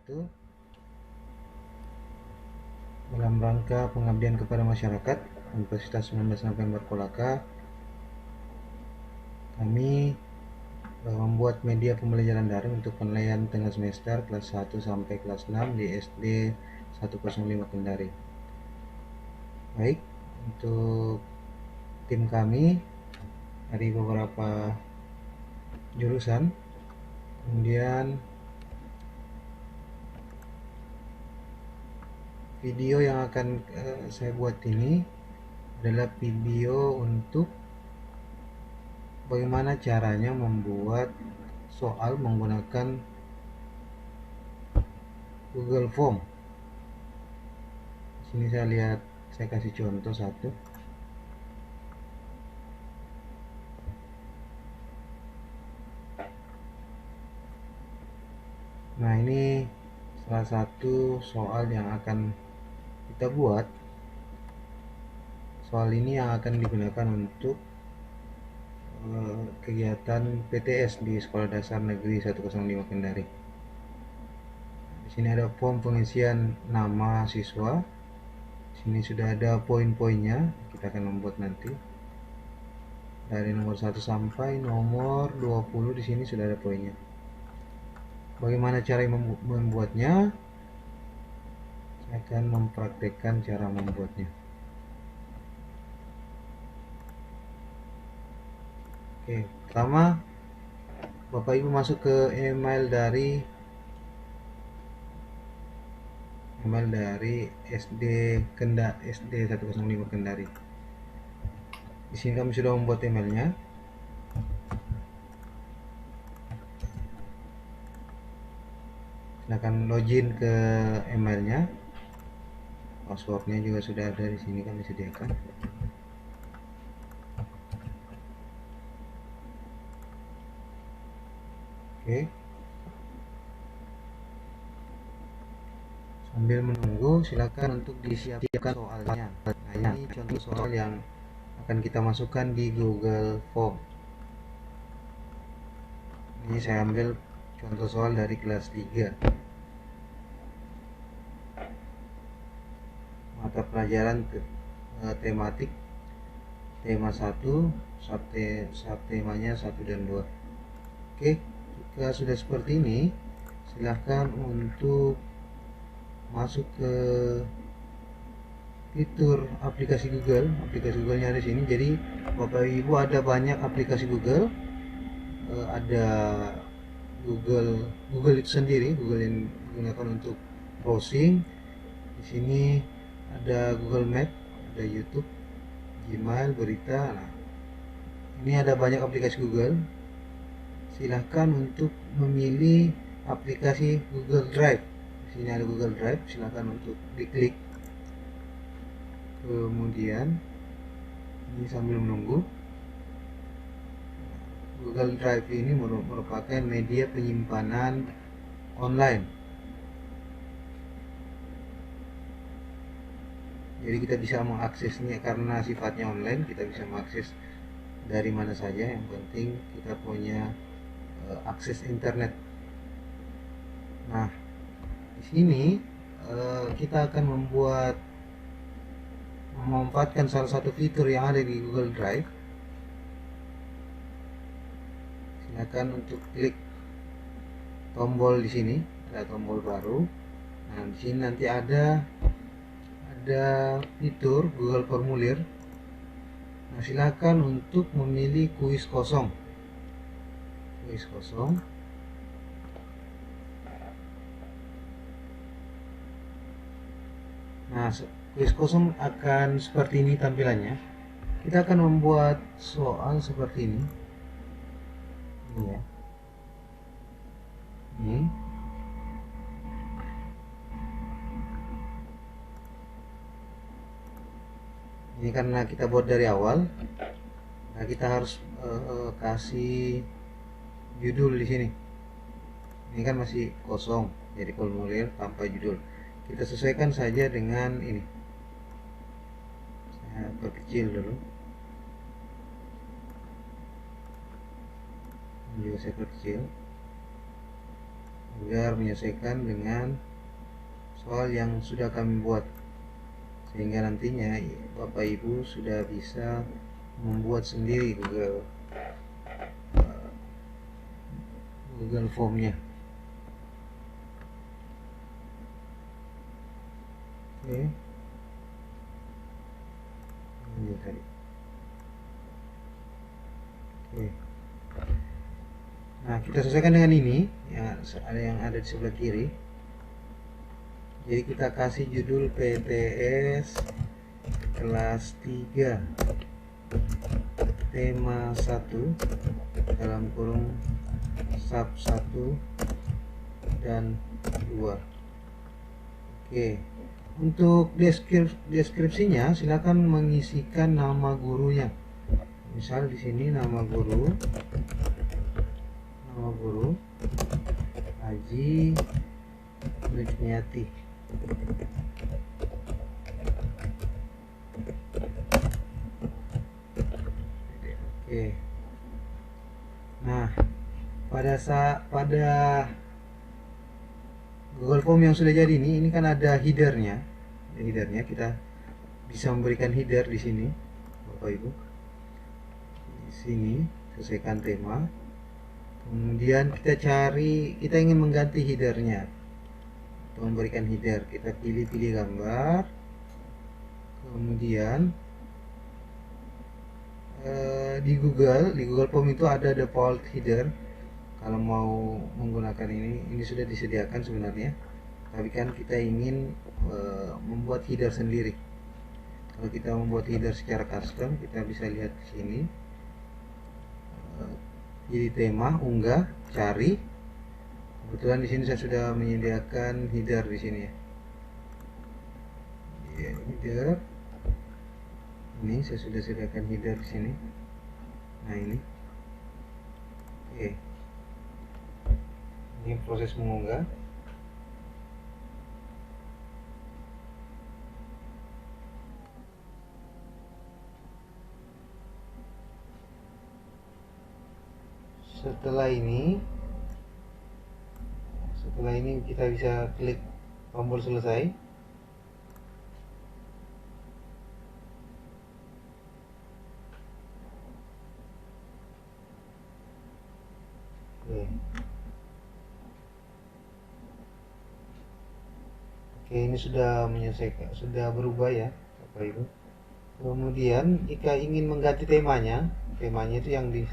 wabarakatuh. Dalam rangka pengabdian kepada masyarakat, Universitas 19 November Kolaka, kami membuat media pembelajaran daring untuk penilaian tengah semester kelas 1 sampai kelas 6 di SD 105 Kendari. Baik, untuk tim kami dari beberapa jurusan, kemudian video yang akan saya buat ini adalah video untuk bagaimana caranya membuat soal menggunakan Google Form. Di sini saya kasih contoh satu. Nah, ini salah satu soal yang akan kita buat. Soal ini yang akan digunakan untuk kegiatan PTS di Sekolah Dasar Negeri 105 Kendari. Di sini ada form pengisian nama siswa. Di sini sudah ada poin-poinnya. Kita akan membuat nanti dari nomor 1 sampai nomor 20. Di sini sudah ada poinnya. Bagaimana cara membuatnya? Saya akan mempraktekkan cara membuatnya. Oke, pertama Bapak Ibu masuk ke email dari SD SD 105 Kendari. Di sini kami sudah membuat emailnya. Silakan login ke emailnya. Passwordnya juga sudah ada di sini kami sediakan. Oke. Sambil menunggu, silakan untuk disiapkan soalnya. Nah, ini contoh soal yang akan kita masukkan di Google Form. Ini saya ambil contoh soal dari kelas 3. Mata pelajaran tematik tema 1, subtemanya 1 dan 2. Oke, jika sudah seperti ini, silahkan untuk masuk ke fitur aplikasi Google. Aplikasi Google-nya ada di sini. Jadi Bapak Ibu ada banyak aplikasi Google. Ada Google itu sendiri, Google yang digunakan untuk browsing. Di sini ada Google Map, ada YouTube, Gmail, berita. Nah, ini ada banyak aplikasi Google. Silahkan untuk memilih aplikasi Google Drive. Di sini ada Google Drive, silahkan untuk diklik. Kemudian ini sambil menunggu, Google Drive ini merupakan media penyimpanan online. Jadi kita bisa mengaksesnya karena sifatnya online, kita bisa mengakses dari mana saja. Yang penting kita punya akses internet. Nah, di sini kita akan memanfaatkan salah satu fitur yang ada di Google Drive. Silakan untuk klik tombol di sini, ada tombol baru. Nah, di sini nanti ada fitur Google Formulir. Nah, silakan untuk memilih kuis kosong. Kuis kosong. Nah, kuis kosong akan seperti ini tampilannya. Kita akan membuat soal seperti ini. Ini ya. Ini karena kita buat dari awal. Nah, kita harus kasih judul di sini. Ini kan masih kosong, jadi formulir tanpa judul. Kita sesuaikan saja dengan ini. Saya perkecil dulu. Ini juga saya perkecil. agar menyesuaikan dengan soal yang sudah kami buat, sehingga nantinya Bapak Ibu sudah bisa membuat sendiri Google Formnya. Oke, ini tadi. Oke. Nah, kita sesuaikan dengan ini yang ada di sebelah kiri. Jadi kita kasih judul PTS kelas 3 tema 1 dalam kurung sub 1 dan 2. Oke. Untuk deskripsinya silakan mengisikan nama gurunya. Misal di sini nama guru Haji Nurniati. Oke. Nah, pada Google Form yang sudah jadi ini kan ada headernya. Kita bisa memberikan header di sini, Bapak Ibu. Di sini sesuaikan tema. Kemudian kita ingin mengganti headernya. Untuk memberikan header, kita pilih gambar. Kemudian di Google Form itu ada default header. Kalau mau menggunakan ini sudah disediakan sebenarnya, tapi kan kita ingin membuat header sendiri. Kalau kita membuat header secara custom, kita bisa lihat di sini. Jadi tema, unggah, cari. Kebetulan di sini saya sudah menyediakan header di sini ya. Header. Ini saya sudah sediakan header di sini. Nah, ini. Oke. Ini proses mengunggah. Setelah ini kita bisa klik tombol selesai. Oke, ini sudah menyelesaikan, sudah berubah ya Bapak Ibu. Kemudian jika ingin mengganti temanya itu yang di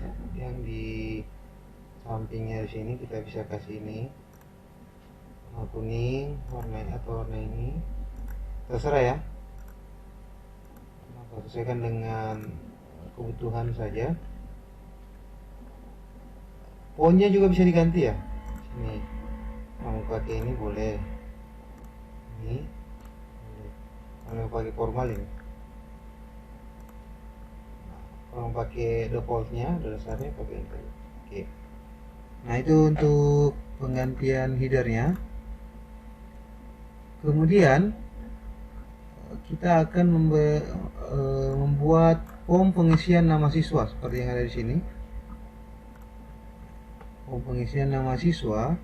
sampingnya di sini, kita bisa kasih ini warna kuning, warna ini terserah ya. Maka sesuaikan dengan kebutuhan saja. Fontnya juga bisa diganti ya. Sini mau pakai ini boleh, ini kalau pakai formal ini, kalau pakai defaultnya dasarnya pakai ini. Oke. Nah, itu untuk penggantian headernya. Kemudian kita akan membuat form pengisian nama siswa seperti yang ada di sini. Form pengisian nama siswa,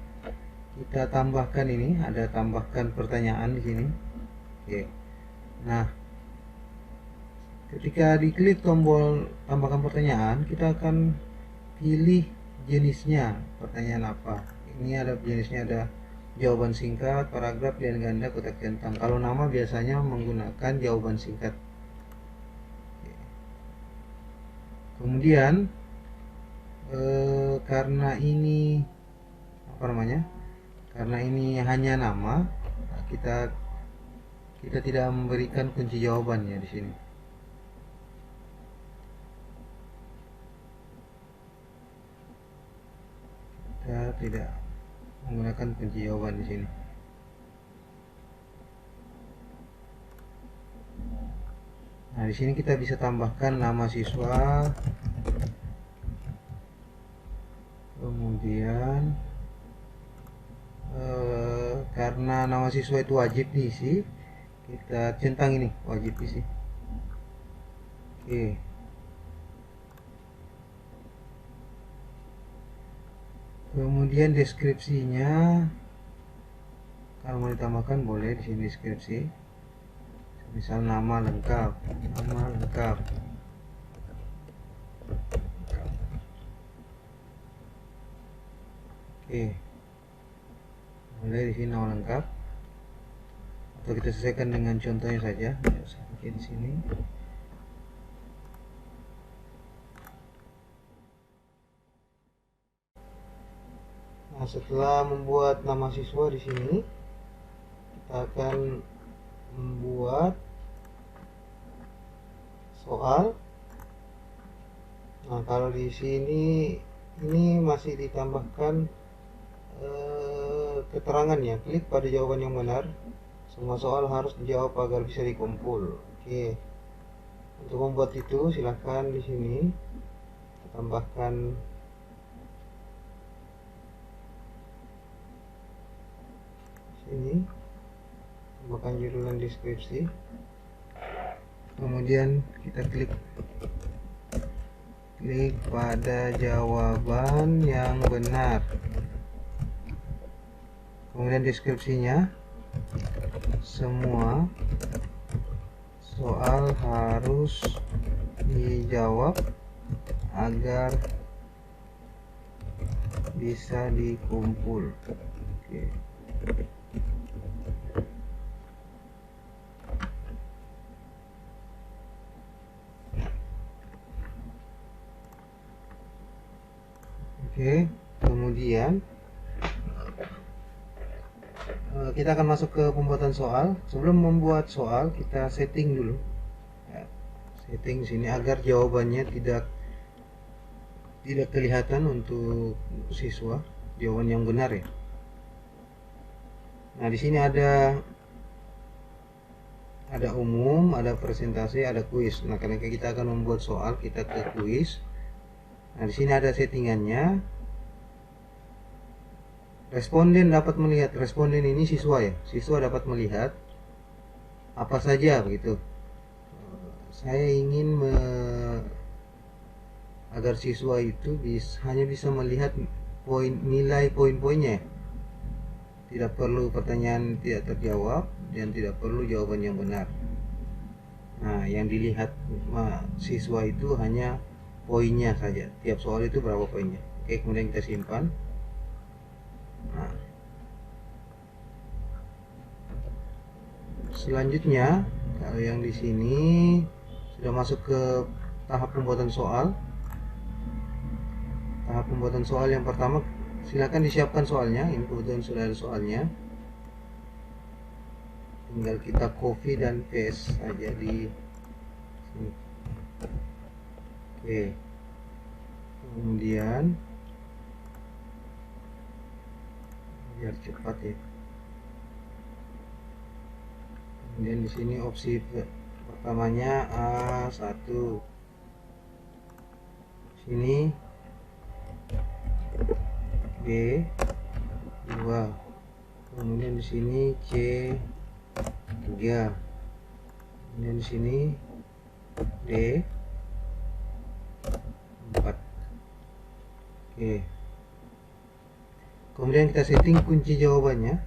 kita tambahkan ini, ada tambahkan pertanyaan di sini. Oke. Nah, ketika diklik tombol tambahkan pertanyaan, kita akan pilih jenisnya, pertanyaan apa. Ini ada jenisnya, ada jawaban singkat, paragraf, pilihan ganda, kotak centang. Kalau nama biasanya menggunakan jawaban singkat. Kemudian karena ini karena ini hanya nama, kita tidak memberikan kunci jawabannya di sini. Kita tidak menggunakan kunci jawaban di sini. Nah, di sini kita bisa tambahkan nama siswa. Kemudian karena nama siswa itu wajib diisi, kita centang ini wajib diisi. Oke. Kemudian deskripsinya, kalau mau ditambahkan boleh di sini deskripsi. Misal nama lengkap. Oke, boleh di sini nama lengkap. Atau kita sesuaikan dengan contohnya saja. Oke, di sini. Nah, setelah membuat nama siswa di sini, kita akan membuat soal. Nah, kalau di sini ini masih ditambahkan keterangan ya. Klik pada jawaban yang benar. Semua soal harus dijawab agar bisa dikumpul. Oke. Untuk membuat itu silahkan di sini tambahkan sini, tambahkan judul dan deskripsi. Kemudian kita klik pada jawaban yang benar. Kemudian deskripsinya, semua soal harus dijawab agar bisa dikumpul. Oke. Oke, kemudian kita akan masuk ke pembuatan soal. Sebelum membuat soal, kita setting dulu. Ya, setting sini agar jawabannya tidak kelihatan untuk siswa, jawaban yang benar ya. Nah, di sini ada umum, ada presentasi, ada kuis. Nah, karena kita akan membuat soal, kita ke kuis. Nah, di sini ada settingannya. Responden dapat melihat, responden ini siswa ya, siswa dapat melihat apa saja begitu. Saya ingin agar siswa itu hanya bisa melihat nilai poin-poinnya, tidak perlu pertanyaan tidak terjawab dan tidak perlu jawaban yang benar. Nah, yang dilihat siswa itu hanya poinnya saja, tiap soal itu berapa poinnya. Oke, kemudian kita simpan. Nah, selanjutnya kalau yang di sini sudah masuk ke tahap pembuatan soal. Tahap pembuatan soal yang pertama, silakan disiapkan soalnya. Ini kebetulan sudah ada soalnya. Tinggal kita copy dan paste saja di sini. Oke. Kemudian biar cepat ya. Kemudian di sini opsi pertamanya A1. Sini B2. Kemudian di sini C3. Kemudian di sini D4. Oke. Kemudian kita setting kunci jawabannya.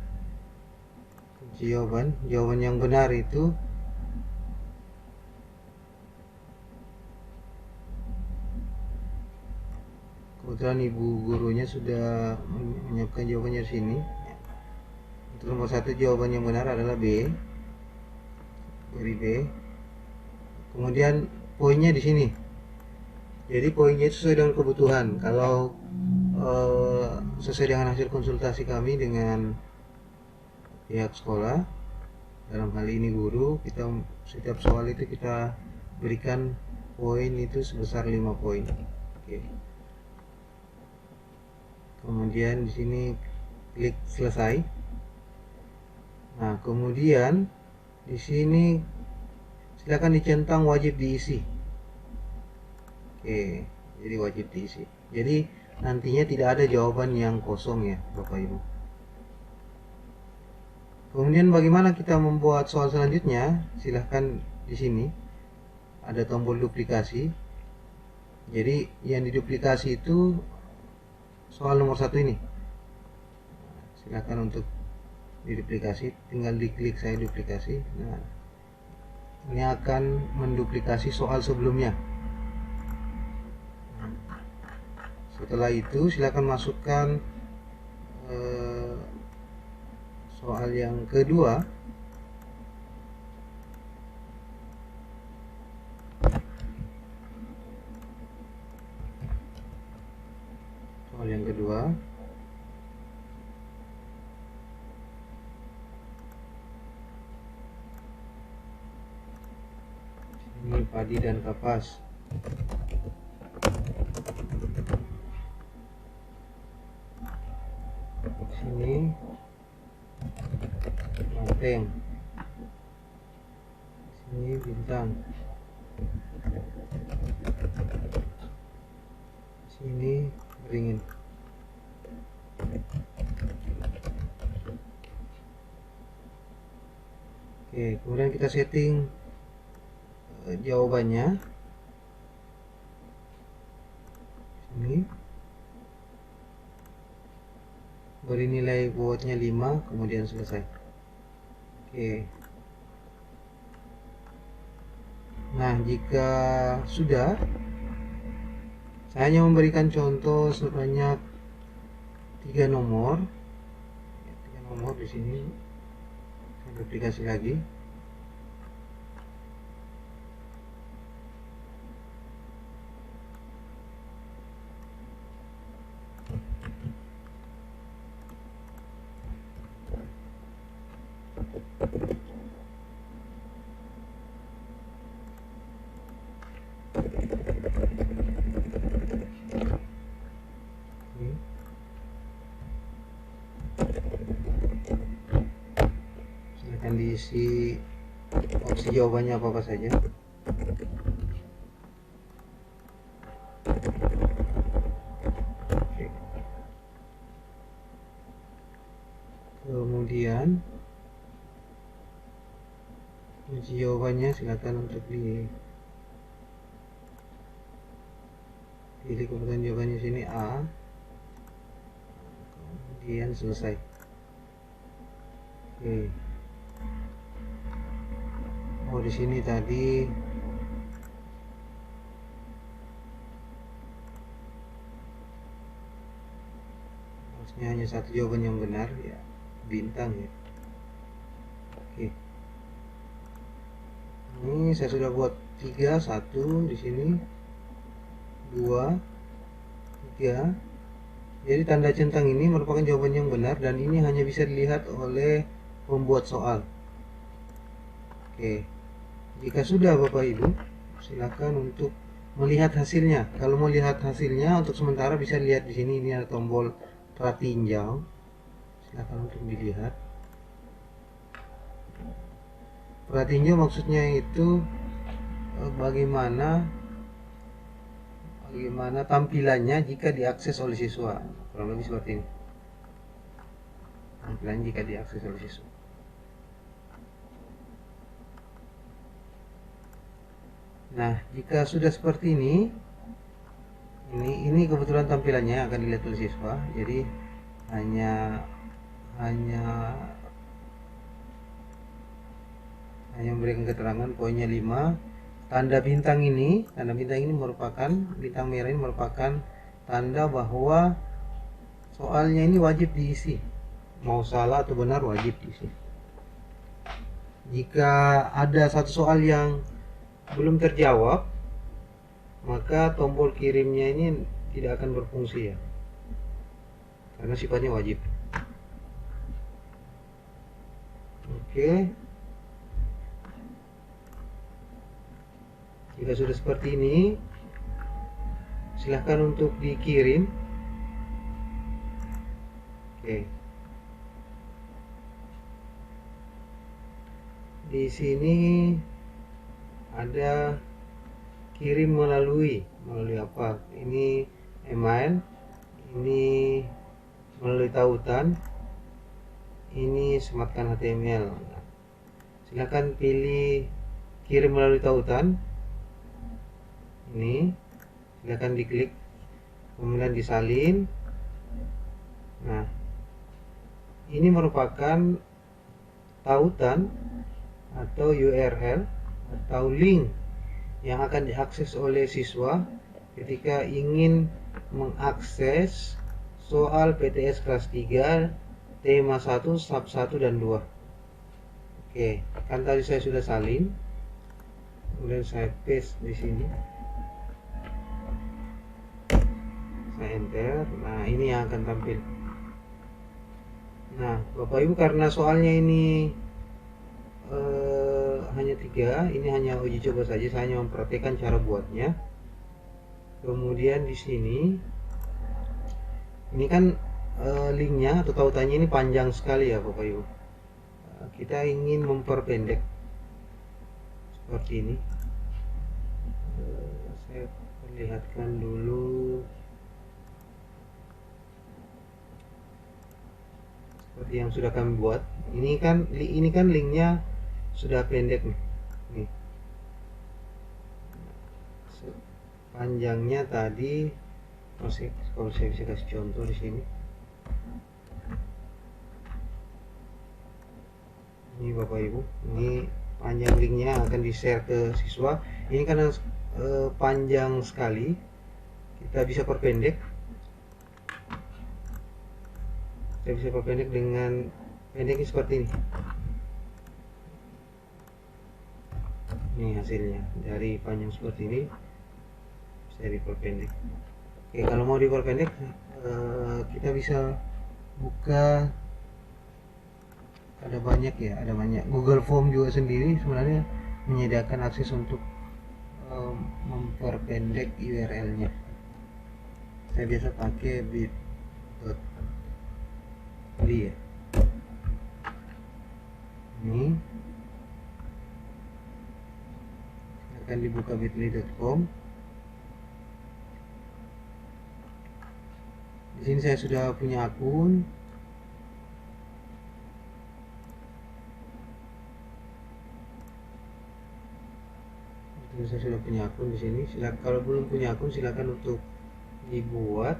Kunci jawaban yang benar itu kebetulan ibu gurunya sudah menyiapkan jawabannya di sini. Untuk nomor 1 jawaban yang benar adalah B. Beri B. Kemudian poinnya di sini. Jadi poinnya itu sesuai dengan kebutuhan. Kalau sesuai dengan hasil konsultasi kami dengan pihak sekolah, dalam hal ini guru, kita setiap soal itu kita berikan poin itu sebesar 5 poin. Oke. Kemudian di sini klik selesai. Nah, kemudian di sini silakan dicentang wajib diisi. Oke, jadi wajib diisi. Jadi nantinya tidak ada jawaban yang kosong ya, Bapak Ibu. Kemudian bagaimana kita membuat soal selanjutnya? Silahkan di sini ada tombol duplikasi. Jadi yang diduplikasi itu soal nomor 1 ini. Silakan untuk diduplikasi, tinggal diklik saya duplikasi. Nah, ini akan menduplikasi soal sebelumnya. Setelah itu silakan masukkan soal yang kedua. Soal yang kedua. Ini padi dan kapas. Sini banteng. Sini bintang. Sini beringin. Oke, kemudian kita setting jawabannya. Sini beri nilai vote-nya 5, kemudian selesai. Oke. Nah, jika sudah, saya hanya memberikan contoh sebanyak 3 nomor. 3 nomor di sini. Saya duplikasi lagi. Silakan diisi opsi jawabannya apa saja. Oke. Kemudian kunci jawabannya silakan untuk dipilih. Kemudian jawabannya sini A, kemudian selesai. Oke. Oh, di sini tadi harusnya hanya satu jawaban yang benar, ya bintang ya. Oke. Ini saya sudah buat 3, 1 di sini, 2, 3. Jadi tanda centang ini merupakan jawaban yang benar dan ini hanya bisa dilihat oleh pembuat soal. Oke. Jika sudah Bapak Ibu, silakan untuk melihat hasilnya. Kalau mau lihat hasilnya untuk sementara bisa dilihat di sini, ini ada tombol pratinjau. Silakan untuk dilihat. Pratinjau maksudnya itu bagaimana tampilannya jika diakses oleh siswa. Kurang lebih seperti ini. Tampilan jika diakses oleh siswa. Nah, jika sudah seperti ini kebetulan tampilannya akan dilihat oleh siswa. Jadi hanya memberikan keterangan poinnya 5. Tanda bintang ini merupakan, bintang merah ini merupakan tanda bahwa soalnya ini wajib diisi. Mau salah atau benar wajib diisi. Jika ada satu soal yang belum terjawab, maka tombol kirimnya ini tidak akan berfungsi ya, karena sifatnya wajib. Oke. Jika sudah seperti ini, silahkan untuk dikirim. Oke. Di sini ada kirim melalui apa? Ini email, ini melalui tautan, ini sematkan HTML. Silakan pilih kirim melalui tautan. Ini silakan diklik, kemudian disalin, Nah, ini merupakan tautan atau URL atau link yang akan diakses oleh siswa ketika ingin mengakses soal PTS kelas 3 tema 1 sub 1 dan 2. Oke, kan tadi saya sudah salin, kemudian saya paste di sini, saya enter. Nah, ini yang akan tampil. Nah, Bapak Ibu, karena soalnya ini hanya 3, ini hanya uji coba saja, saya hanya mempraktikkan cara buatnya. Kemudian di sini ini kan linknya atau tautannya ini panjang sekali ya Bapak Ibu. Kita ingin memperpendek seperti ini. Saya perlihatkan dulu. Seperti yang sudah kami buat. Ini kan linknya sudah pendek nih. Nih. Panjangnya tadi, kalau saya bisa kasih contoh di sini. Ini Bapak Ibu, ini panjang linknya akan di-share ke siswa. Ini karena panjang sekali, kita bisa perpendek. Saya bisa perpendek dengan pendeknya seperti ini. Ini hasilnya dari panjang seperti ini bisa diperpendek. Oke, kalau mau diperpendek kita bisa buka, ada banyak Google Form juga sendiri sebenarnya menyediakan akses untuk memperpendek URL-nya. Saya biasa pakai bit.ly ya. Ini akan dibuka bit.ly.com. Di sini saya sudah punya akun. Saya sudah punya akun di sini. Kalau belum punya akun silakan untuk dibuat.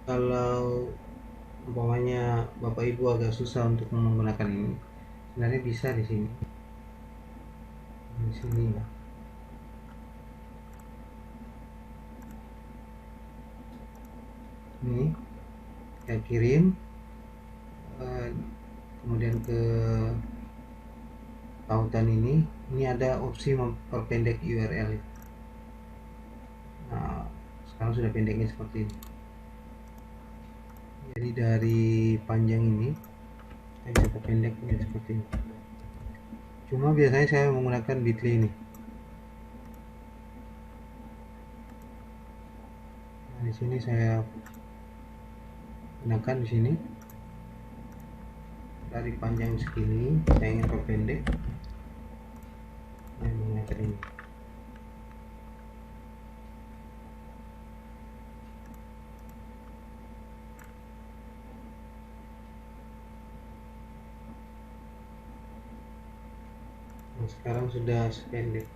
Kalau umpamanya Bapak Ibu agak susah untuk menggunakan ini, sebenarnya bisa di sini. Di sini ya. Ini saya kirim, kemudian ke tautan ini ada opsi memperpendek URL. Nah, sekarang sudah pendeknya seperti ini. Jadi dari panjang ini saya bisa perpendek menjadi seperti ini. Cuma biasanya saya menggunakan bit.ly ini. Nah, di sini saya gunakan di sini. Dari panjang segini saya ingin perpendek. Saya menggunakan ini. Nah, sekarang sudah sependek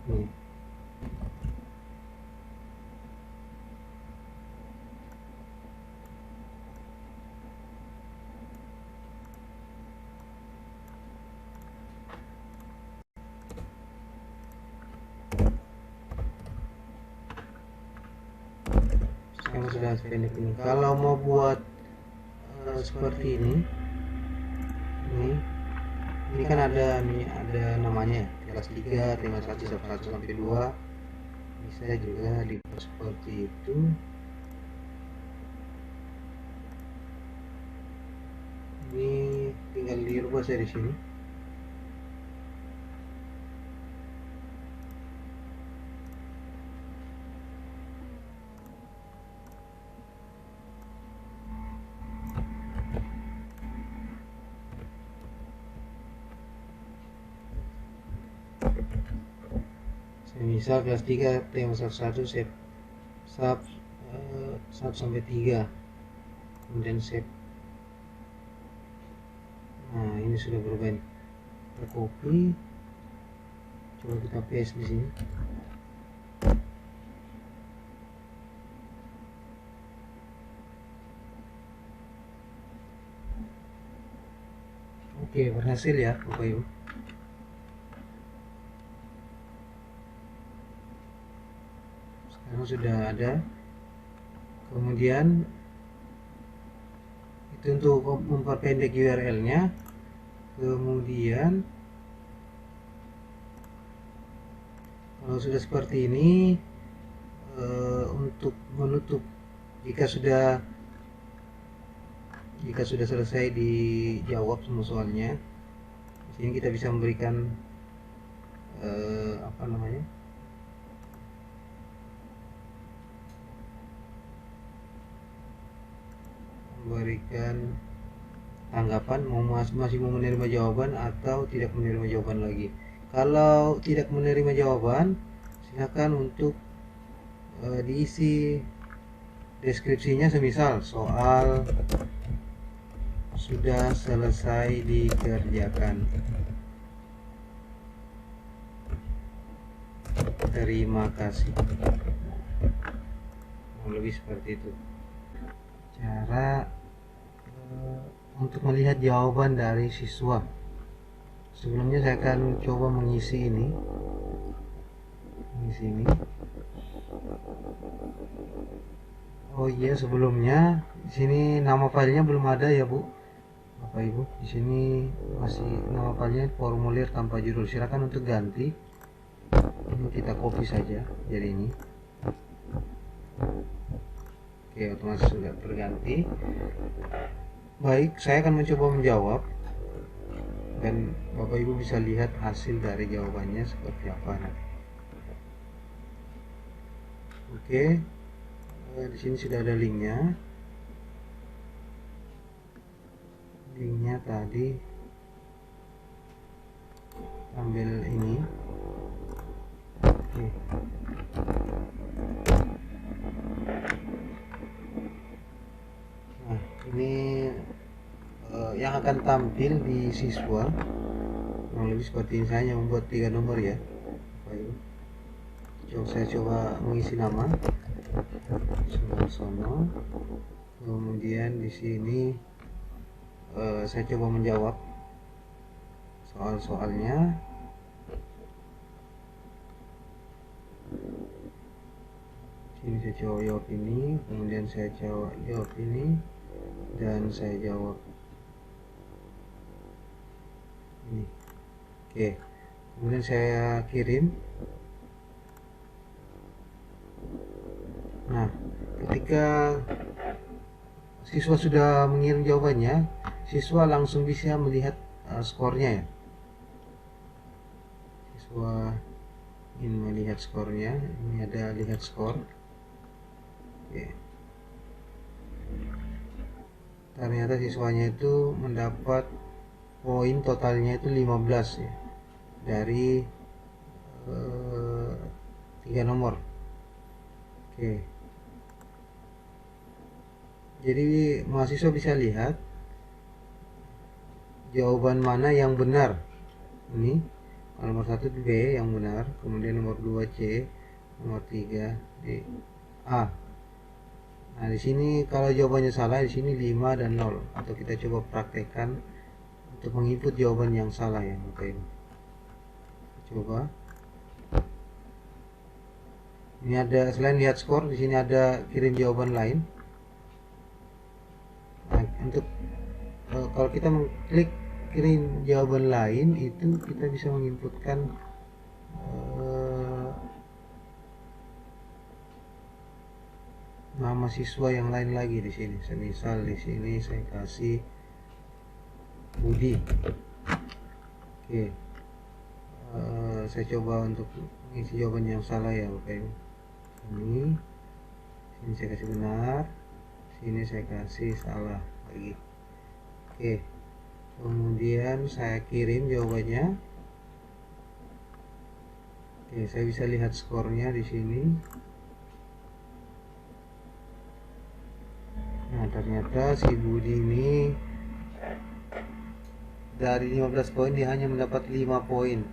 ini. Sekarang sudah sependek ini. Kalau mau buat seperti ini kan ada namanya kelas 3 tema 1 sampai 2, bisa juga dibuat seperti itu. Ini tinggal dirubah saya di sini. Misal kelas 3 tema 11 save sub 1 sampai 3, kemudian save. Nah, ini sudah berubah. Kita copy, coba kita paste di sini. Oke, berhasil ya Bapak Ibu. Sekarang sudah ada. Kemudian itu untuk memperpendek URL-nya. Kemudian kalau sudah seperti ini, untuk menutup, jika sudah selesai dijawab semua soalnya, di sini kita bisa memberikan apa namanya, memberikan tanggapan, masih mau menerima jawaban atau tidak menerima jawaban lagi. Kalau tidak menerima jawaban, silakan untuk diisi deskripsinya, semisal soal sudah selesai dikerjakan, terima kasih. Lebih seperti itu cara untuk melihat jawaban dari siswa. Sebelumnya saya akan coba mengisi ini. Oh iya, sebelumnya di sini nama filenya belum ada ya Bu, Bapak Ibu. Di sini masih nama filenya formulir tanpa judul. Silakan untuk ganti. Ini kita copy saja jadi ini. Oke, otomatis sudah terganti. Baik, saya akan mencoba menjawab dan Bapak Ibu bisa lihat hasil dari jawabannya seperti apa nanti. Oke, di sini sudah ada linknya. Linknya tadi ambil ini. Oke. Nah, ini yang akan tampil di siswa kurang lebih seperti ini. Saya hanya membuat 3 nomor ya. Saya coba mengisi nama Sumarsono. Kemudian di sini saya coba menjawab soal-soalnya. Sini saya coba jawab ini, kemudian saya coba jawab ini, dan saya jawab ini. Oke, kemudian saya kirim. Nah, ketika siswa sudah mengirim jawabannya, siswa langsung bisa melihat skornya ya. Siswa ingin melihat skornya. Ini ada lihat skor. Oke. Ternyata siswanya itu mendapat poin totalnya itu 15 ya, dari 3 nomor. Oke. Jadi mahasiswa bisa lihat jawaban mana yang benar. Ini nomor 1 B yang benar, kemudian nomor 2 C, nomor 3 D, A. Nah, di sini kalau jawabannya salah, di sini 5 dan 0. Atau kita coba praktekkan untuk menginput jawaban yang salah ya, Bapak Ibu. Coba. Ini ada, selain lihat skor, di sini ada kirim jawaban lain. Nah, untuk kalau kita mengklik kirim jawaban lain, itu kita bisa menginputkan nama siswa yang lain lagi di sini. Semisal di sini saya kasih Budi. Oke, saya coba untuk mengisi jawaban yang salah ya Bapak Ibu. Sini saya kasih benar, sini saya kasih salah lagi. Oke, kemudian saya kirim jawabannya. Oke, saya bisa lihat skornya di sini. Nah, ternyata si Budi ini dari 15 poin dia hanya mendapat 5 poin.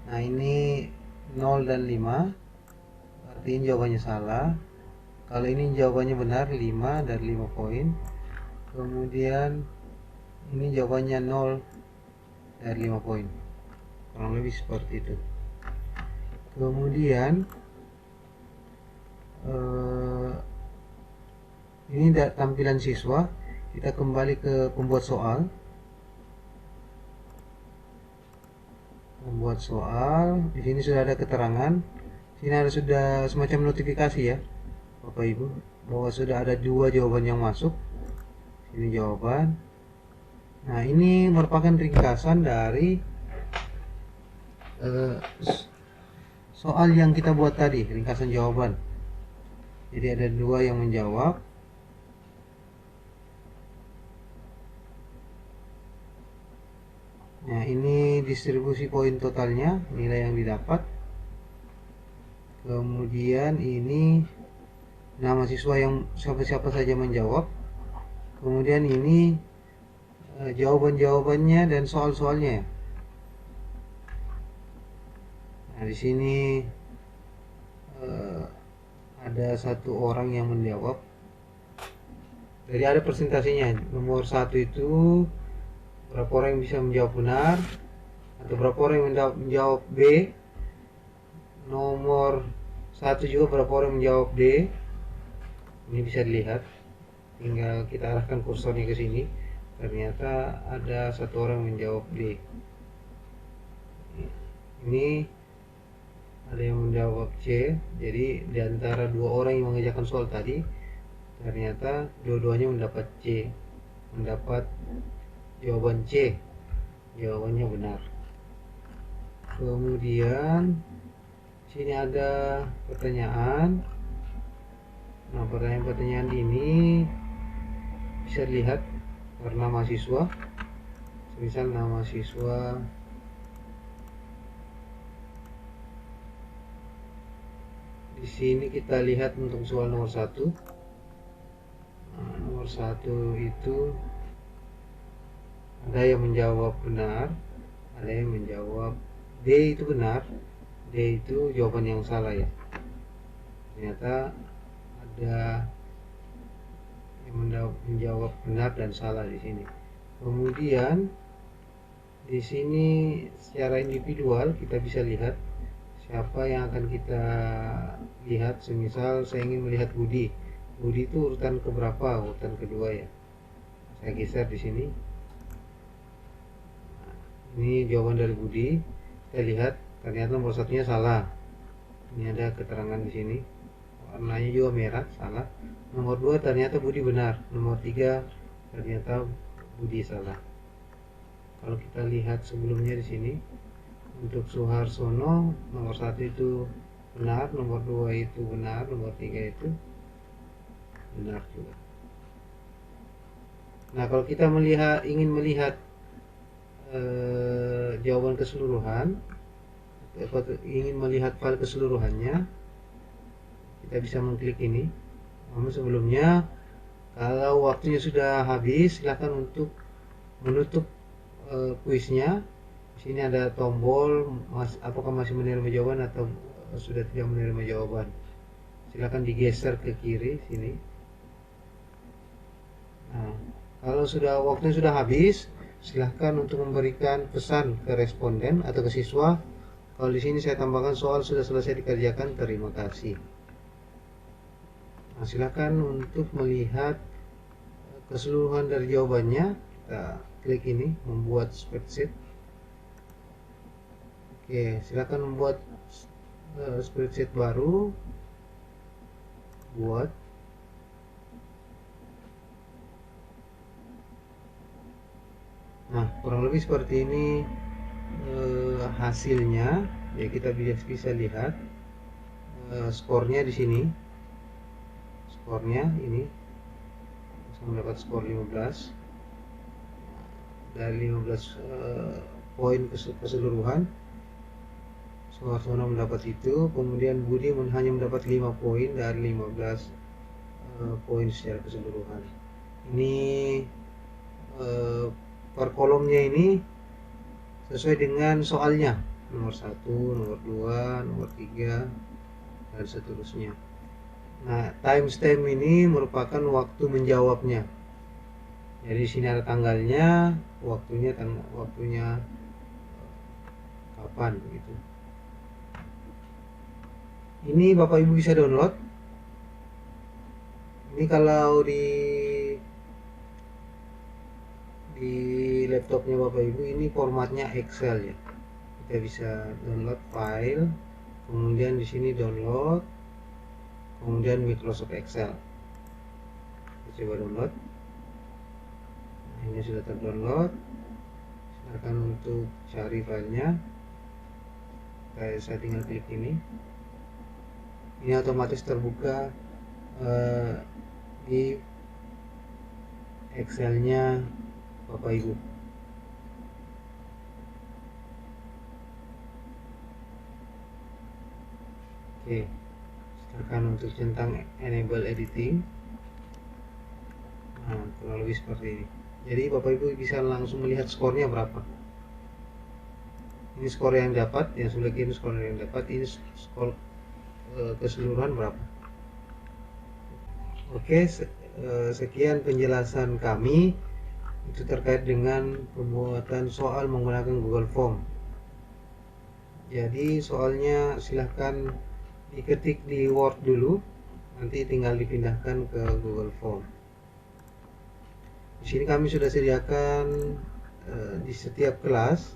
Nah, ini 0 dan 5, artinya jawabannya salah. Kalau ini jawabannya benar, 5 dari 5 poin. Kemudian ini jawabannya 0 dari 5 poin. Kurang lebih seperti itu. Kemudian ini tampilan siswa. Kita kembali ke pembuat soal. Membuat soal, di sini sudah ada keterangan. Sini ada sudah semacam notifikasi ya, Bapak Ibu, bahwa sudah ada 2 jawaban yang masuk. Ini jawaban. Nah, ini merupakan ringkasan dari soal yang kita buat tadi, ringkasan jawaban. Jadi ada 2 yang menjawab. Nah, ini distribusi poin totalnya, nilai yang didapat. Kemudian ini nama siswa yang siapa-siapa saja menjawab. Kemudian ini jawaban-jawabannya dan soal-soalnya. Nah, di sini ada 1 orang yang menjawab. Jadi ada presentasinya. Nomor 1 itu berapa orang yang bisa menjawab benar, atau berapa orang yang menjawab B. Nomor 1 juga berapa orang yang menjawab D. Ini bisa dilihat, tinggal kita arahkan kursornya ke sini. Ternyata ada 1 orang yang menjawab D. Ini ada yang menjawab C. Jadi di antara 2 orang yang mengerjakan soal tadi, ternyata dua-duanya mendapat C, mendapat jawaban C, jawabannya benar. Kemudian sini ada pertanyaan. Nah, pertanyaan-pertanyaan ini bisa dilihat karena mahasiswa. Misal nama siswa di sini kita lihat untuk soal nomor 1. Nah, nomor 1 itu ada yang menjawab benar, ada yang menjawab D itu benar, D itu jawaban yang salah ya. Ternyata ada yang menjawab benar dan salah di sini. Kemudian di sini secara individual kita bisa lihat siapa yang akan kita lihat. Semisal saya ingin melihat Budi. Budi itu urutan keberapa? Urutan kedua ya. Saya geser di sini. Ini jawaban dari Budi. Kita lihat ternyata nomor 1-nya salah. Ini ada keterangan di sini. Warnanya juga merah, salah. Nomor 2 ternyata Budi benar. Nomor 3 ternyata Budi salah. Kalau kita lihat sebelumnya di sini, untuk Suharsono nomor 1 itu benar, nomor 2 itu benar, nomor 3 itu benar juga. Nah, kalau kita ingin melihat jawaban keseluruhan, ingin melihat file keseluruhannya, kita bisa mengklik ini. Namun sebelumnya, kalau waktunya sudah habis, silakan untuk menutup kuisnya. Di sini ada tombol apakah masih menerima jawaban atau sudah tidak menerima jawaban. Silakan digeser ke kiri sini. Nah, kalau waktunya sudah habis, silahkan untuk memberikan pesan ke responden atau ke siswa. Kalau di sini saya tambahkan soal sudah selesai dikerjakan, terima kasih. Nah, silahkan untuk melihat keseluruhan dari jawabannya. Kita klik ini, membuat spreadsheet. Oke, silahkan membuat spreadsheet baru. Buat. lebih seperti ini hasilnya. Ya, kita bisa lihat skornya di sini. Skornya ini saya mendapat skor 15 dari 15 poin keseluruhan. Suhartono mendapat itu, kemudian Budi hanya mendapat 5 poin dari 15 poin secara keseluruhan. Ini per kolomnya ini sesuai dengan soalnya, nomor 1, nomor 2, nomor 3, dan seterusnya. Nah, timestamp ini merupakan waktu menjawabnya. Jadi sini ada tanggalnya, waktunya kapan gitu. Ini Bapak Ibu bisa download. Ini kalau di laptopnya Bapak Ibu ini formatnya Excel ya. Kita bisa download file, kemudian di sini download, kemudian Microsoft Excel. Kita coba download. Nah, ini sudah terdownload. Silakan untuk cari filenya. Saya tinggal klik ini. Ini otomatis terbuka di Excelnya Bapak Ibu. Oke, silakan untuk centang enable editing. Nah, kurang lebih seperti ini. Jadi Bapak Ibu bisa langsung melihat skornya berapa. Ini skor yang dapat, yang sebelah kiri skor yang dapat, ini skor keseluruhan berapa. Oke, sekian penjelasan kami itu terkait dengan pembuatan soal menggunakan Google Form. Jadi soalnya silahkan diketik di Word dulu, nanti tinggal dipindahkan ke Google Form. Di sini kami sudah sediakan di setiap kelas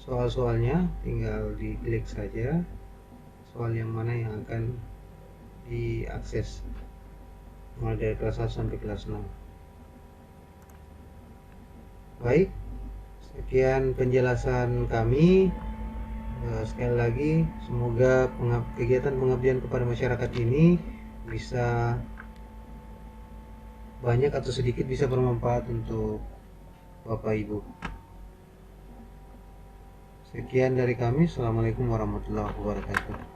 soal-soalnya, tinggal diklik saja soal yang mana yang akan diakses, mulai dari kelas 1 sampai kelas 6. Baik, sekian penjelasan kami. Sekali lagi, semoga kegiatan pengabdian kepada masyarakat ini bisa banyak atau sedikit bisa bermanfaat untuk Bapak Ibu. Sekian dari kami. Assalamualaikum warahmatullahi wabarakatuh.